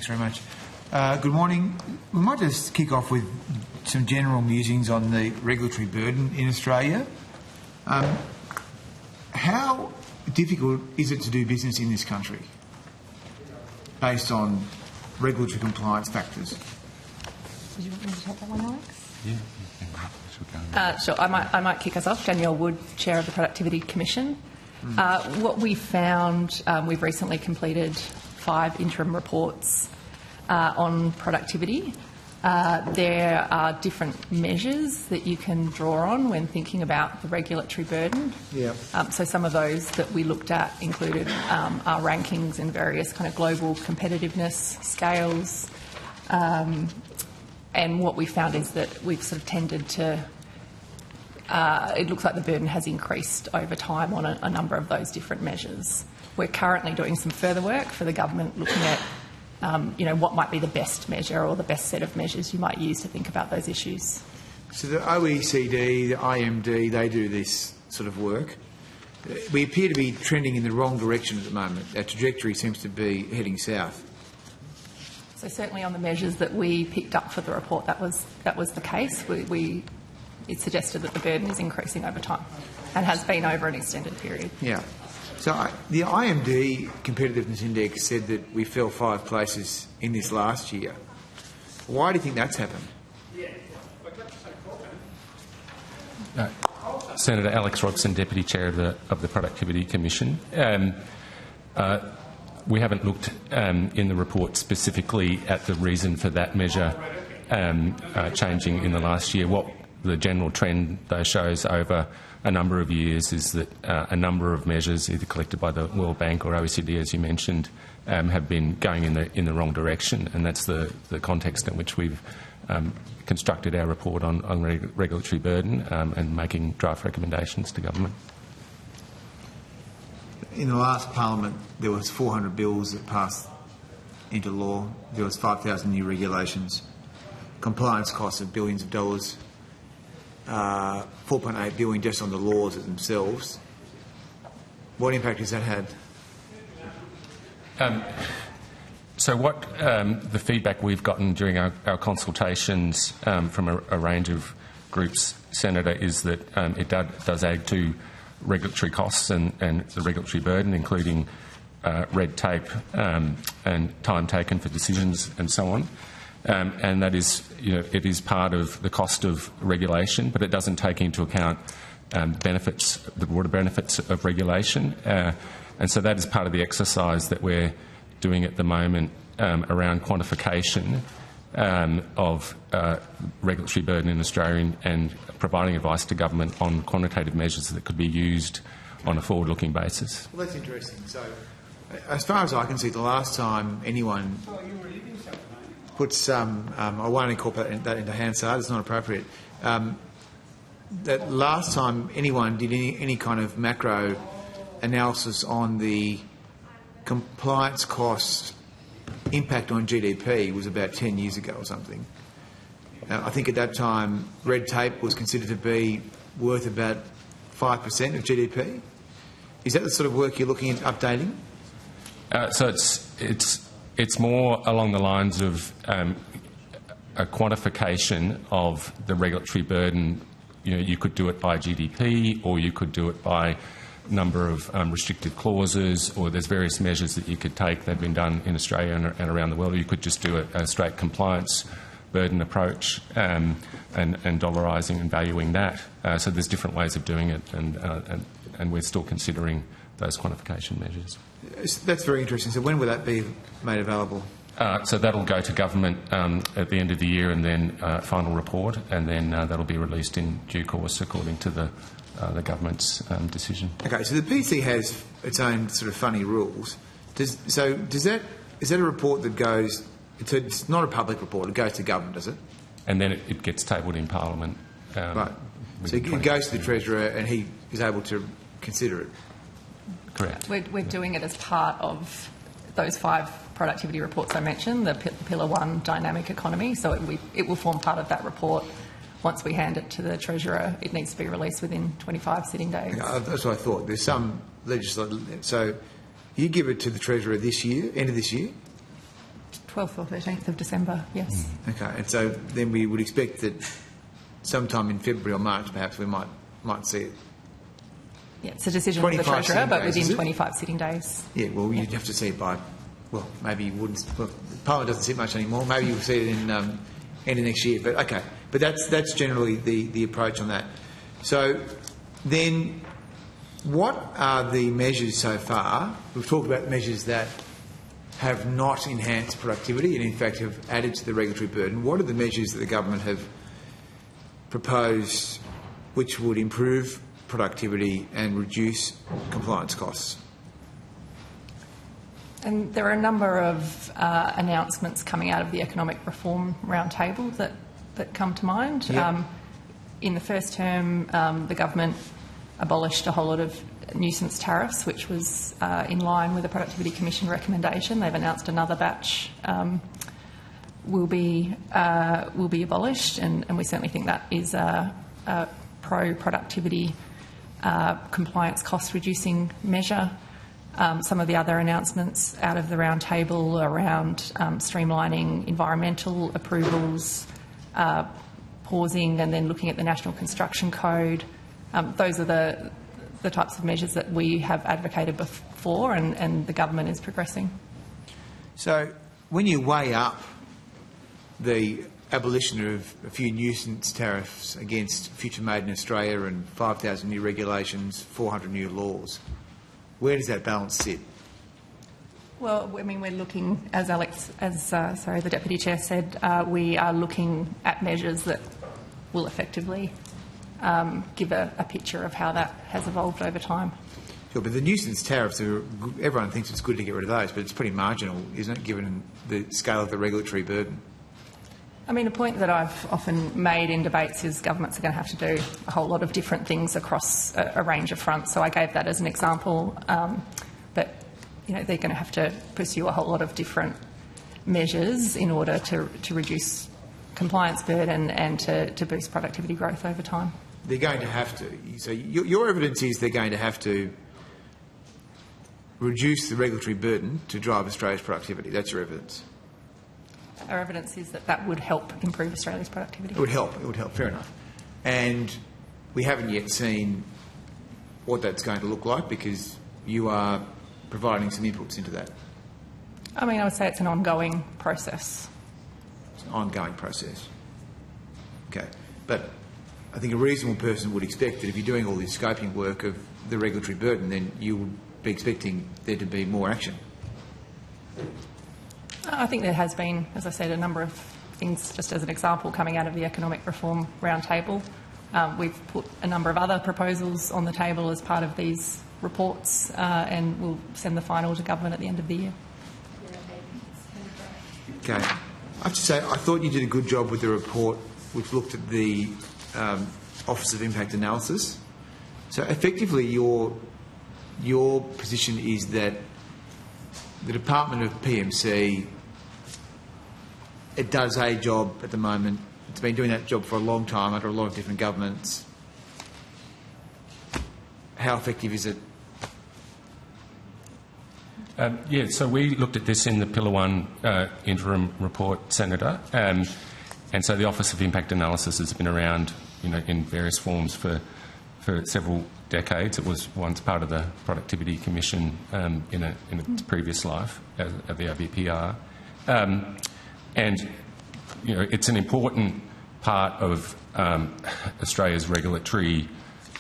very much. Good morning. We might just kick off with some general musings on the regulatory burden in Australia. How difficult is it to do business in this country based on regulatory compliance factors? Did you want me to take that one, Alex? Yeah. Sure. I might kick us off. Danielle Wood, Chair of the Productivity Commission. What we found, we've recently completed 5 interim reports on productivity. There are different measures that you can draw on when thinking about the regulatory burden. Yeah. So some of those that we looked at included our rankings in various kind of global competitiveness scales. And what we found is that we've sort of tended to it looks like the burden has increased over time on a number of those different measures. We're currently doing some further work for the government looking at what might be the best measure or the best set of measures you might use to think about those issues. So the OECD, the IMD, they do this sort of work. We appear to be trending in the wrong direction at the moment. Our trajectory seems to be heading south. So certainly on the measures that we picked up for the report, that was the case. It suggested that the burden is increasing over time and has been over an extended period. Yeah. So the IMD Competitiveness Index said that we fell 5 places in this last year. Why do you think that's happened? Senator Alex Robson, Deputy Chair of the Productivity Commission. We haven't looked in the report specifically at the reason for that measure changing in the last year. What the general trend, though, shows over a number of years is that a number of measures, either collected by the World Bank or OECD, as you mentioned, have been going in the wrong direction, and that's the context in which we've constructed our report on regulatory burden and making draft recommendations to government. In the last Parliament, there was 400 bills that passed into law. There was 5,000 new regulations, compliance costs of billions of dollars, 4.8 billion just on the laws themselves. What impact has that had? So what the feedback we've gotten during our consultations from a range of groups, Senator, is that it does add to regulatory costs and the regulatory burden, including red tape and time taken for decisions and so on. And that is, it is part of the cost of regulation, but it doesn't take into account the broader benefits of regulation. And so that is part of the exercise that we're doing at the moment around quantification of regulatory burden in Australia and providing advice to government on quantitative measures that could be used on a forward-looking basis. Well, that's interesting. So, as far as I can see, the last time anyone put some, I won't incorporate that into Hansard, it's not appropriate. That last time anyone did any kind of macro analysis on the compliance cost impact on GDP was about 10 years ago or something. I think at that time red tape was considered to be worth about 5% of GDP. Is that the sort of work you're looking at updating? So it's more along the lines of a quantification of the regulatory burden. You could do it by GDP, or you could do it by number of restrictive clauses, or there's various measures that you could take. They've been done in Australia and around the world. Or you could just do a straight compliance burden approach and dollarising and valuing that. So there's different ways of doing it, and we're still considering those quantification measures. That's very interesting. So when will that be made available? So that'll go to government at the end of the year, and then final report, and then that'll be released in due course according to the government's decision. Okay, so the PC has its own sort of funny rules. Is that a report that goes? It's not a public report. It goes to government, does it? And then it gets tabled in Parliament. Right. So it goes to the Treasurer, and he is able to consider it. Correct. We're doing it as part of those 5 productivity reports I mentioned, the Pillar 1 dynamic economy. So it will form part of that report. Once we hand it to the Treasurer, it needs to be released within 25 sitting days. Yeah, that's what I thought. There's some legislation. So you give it to the Treasurer this year, end of this year? 12th or 13th of December, yes. Okay, and so then we would expect that sometime in February or March, perhaps, we might see it. Yeah, it's a decision of the 25 Treasurer, but days, within 25 sitting days. Yeah, well, you'd have to see it by, well, maybe you wouldn't. Well, Parliament doesn't sit much anymore. Maybe you'll see it in end of next year. But okay, but that's generally the approach on that. So then, what are the measures so far? We've talked about measures that have not enhanced productivity and in fact have added to the regulatory burden. What are the measures that the government have proposed which would improve productivity and reduce compliance costs? And there are a number of announcements coming out of the Economic Reform Roundtable that come to mind. Yep. In the first term, the government abolished a whole lot of nuisance tariffs, which was in line with the Productivity Commission recommendation. They've announced another batch will be abolished, and we certainly think that is a pro-productivity compliance cost reducing measure. Some of the other announcements out of the roundtable around streamlining environmental approvals, pausing and then looking at the National Construction Code. Those are the types of measures that we have advocated before and the government is progressing. So when you weigh up the abolition of a few nuisance tariffs against future made in Australia and 5,000 new regulations, 400 new laws, where does that balance sit? Well, I mean, we're looking, as the Deputy Chair said, we are looking at measures that will effectively give a picture of how that has evolved over time. Sure, but the nuisance tariffs, everyone thinks it's good to get rid of those, but it's pretty marginal, isn't it, given the scale of the regulatory burden? I mean, a point that I've often made in debates is governments are going to have to do a whole lot of different things across a range of fronts. So I gave that as an example. But, you know, they're going to have to pursue a whole lot of different measures in order to reduce compliance burden and to boost productivity growth over time. They're going to have to. So your evidence is they're going to have to reduce the regulatory burden to drive Australia's productivity. That's your evidence. Our evidence is that would help improve Australia's productivity. It would help. It would help. Fair enough. And we haven't yet seen what that's going to look like because you are providing some inputs into that. I mean, I would say it's an ongoing process. It's an ongoing process. Okay. But I think a reasonable person would expect that if you're doing all this scoping work of the regulatory burden, then you would be expecting there to be more action. I think there has been, as I said, a number of things, just as an example, coming out of the Economic Reform Roundtable. We've put a number of other proposals on the table as part of these reports and we'll send the final to government at the end of the year. Okay. I have to say, I thought you did a good job with the report which looked at the Office of Impact Analysis. So effectively your position is that the Department of PMC, it does a job at the moment. It's been doing that job for a long time under a lot of different governments. How effective is it? Yeah, so we looked at this in the Pillar 1 interim report, Senator, and so the Office of Impact Analysis has been around, you know, in various forms for several decades. It was once part of the Productivity Commission in its previous life at the OBPR. And, you know, it's an important part of Australia's regulatory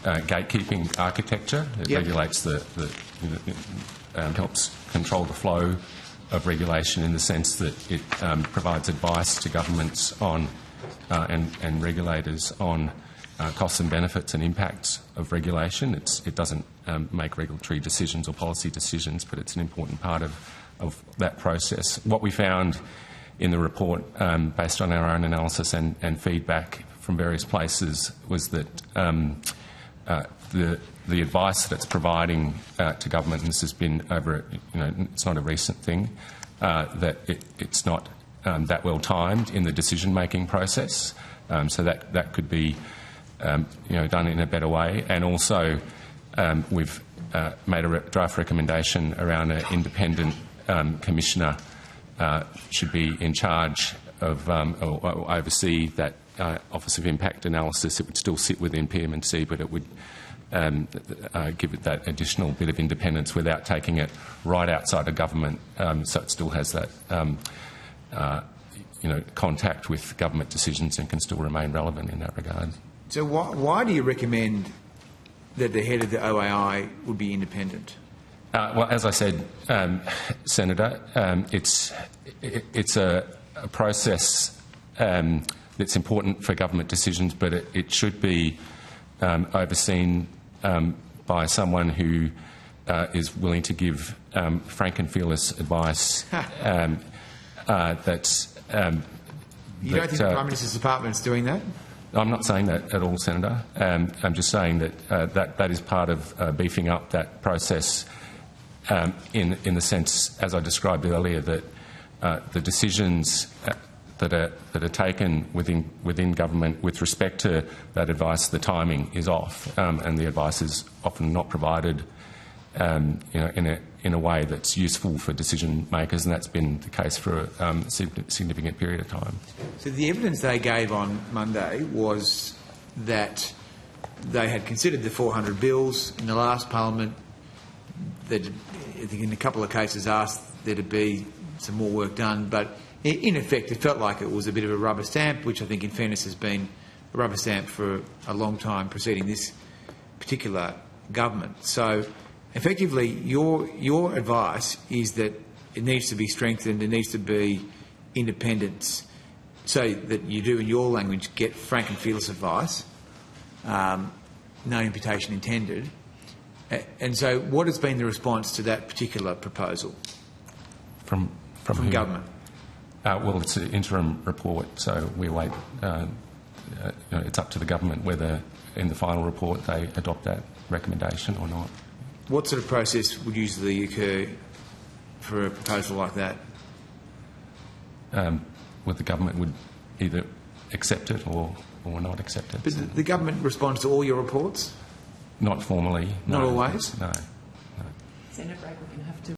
gatekeeping architecture. It regulates helps control the flow of regulation in the sense that it provides advice to governments on and regulators on costs and benefits and impacts of regulation. It doesn't make regulatory decisions or policy decisions, but it's an important part of that process. What we found in the report, based on our own analysis and feedback from various places, was that the advice that it's providing to government, and this has been over, you know, it's not a recent thing, that it's not that well timed in the decision-making process. So that could be, you know, done in a better way. And also, we've made a draft recommendation around an independent commissioner should be in charge of or oversee that Office of Impact Analysis. It would still sit within PMC, but it would give it that additional bit of independence without taking it right outside of government, so it still has that contact with government decisions and can still remain relevant in that regard. So why do you recommend that the head of the OAI would be independent? Well, as I said, Senator, it's a process that's important for government decisions, but it should be overseen by someone who is willing to give frank and fearless advice. You don't think the Prime Minister's Department's doing that? I'm not saying that at all, Senator. I'm just saying that that is part of beefing up that process in the sense, as I described earlier, that the decisions that are taken within government with respect to that advice, the timing is off, and the advice is often not provided in a way that's useful for decision makers, and that's been the case for a significant period of time. So the evidence they gave on Monday was that they had considered the 400 bills in the last parliament. They, I think in a couple of cases, asked there to be some more work done, but in effect it felt like it was a bit of a rubber stamp, which I think in fairness has been a rubber stamp for a long time preceding this particular government. So effectively your advice is that it needs to be strengthened, there needs to be independence, so that you do, in your language, get frank and fearless advice, no imputation intended. And so what has been the response to that particular proposal from government? Well, it's an interim report, so we wait. It's up to the government whether in the final report they adopt that recommendation or not. What sort of process would usually occur for a proposal like that? Well, the government would either accept it or not accept it. But the government responds to all your reports? Not formally. No. Not always? No. Senator Bragg, we're going to have to